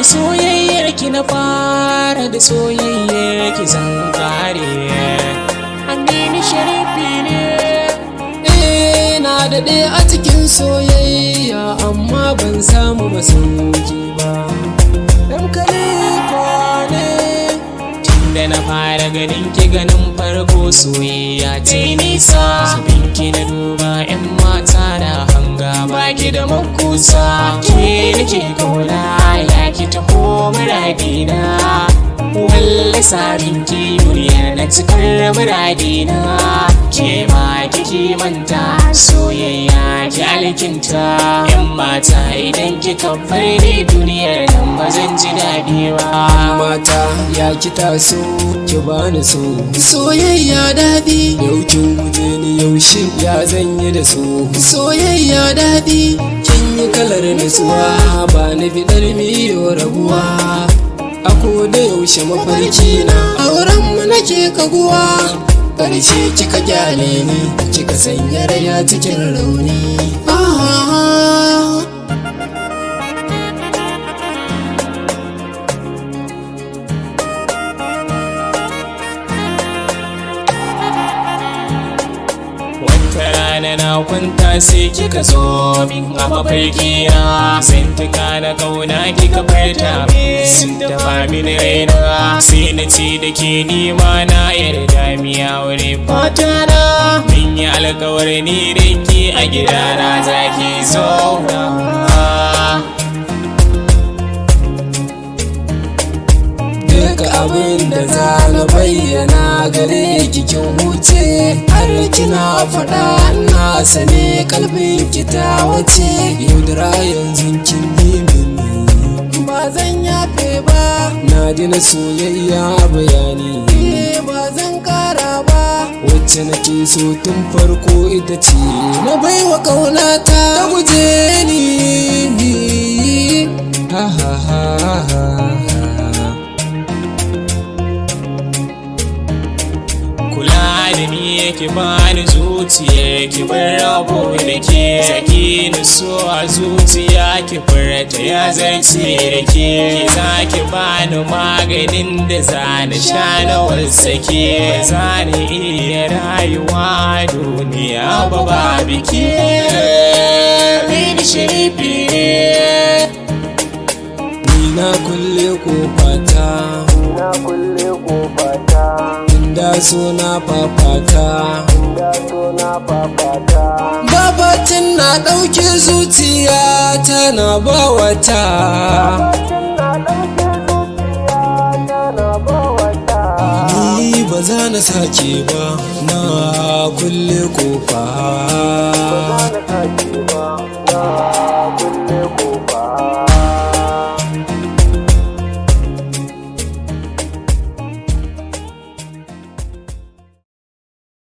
soyayyar ki na fara da soyayyar ki zan kare. Aminu Sharifi ne. Na daɗe a cikin soyayya amma ban samu masauki ba. Dan Khalifa ne. Tunda na fara ganin ki ganin farko soyayya ce nisa. Sabinki na duba 'yan mata na hanga baki da makusa. Ke nake kauna ya ki taho muradina. Walle sabinki duniyar na cikar muradina. Ke ma kiki manta soyayya ki alkinta. 'Yan mata idan kika farni duniyar nan ba zan ji daɗi ba. Mata ya ki taso ki bani so soyayya daɗi. Yau kin guje ni yaushe ya zan yi da so soyayya daɗi. Kin yi kalar nutsuwa ba ni fiɗar miyo rabuwa. A koda yaushe mafarki na auren mu nake kaguwa. Ƙarshe kika kyale ni kika sanya raya cikin rauni. Wata rana na kwanta sai kika zo min a mafarki na. Zantuka na kauna kika farta sun tafa mini raina. Sai na ce da ke nima na yarda miya wuri fata na. Min yi alkawari ni da ke a gidana za ki zauna. Duka abin da za na bayyana gare ki kin huce. Har kina faɗa na sane kalbin ki ta wace. Yaudara yanzu kin yi mini ba zan yafe ba. Na dina soyayya bayani ba zan kara ba. Wacce nake so tun farko ita ce na baiwa ƙaunata ta guje ni. Ha ha ha ha. Kula da ni yake bani zuciya ki bar rabo da ke. Saki ni so a zuciya ki furta ya zance da ke. Za ki bani maganin da za na sha na wasake. Za ni iya rayuwa duniya ba biki. Aminu Sharifi ne. Ni na kulle kofata. Da so na fafata. Babatin na ɗauke zuciya tana ba wata. Ni ba za na sake ba na kulle kofa.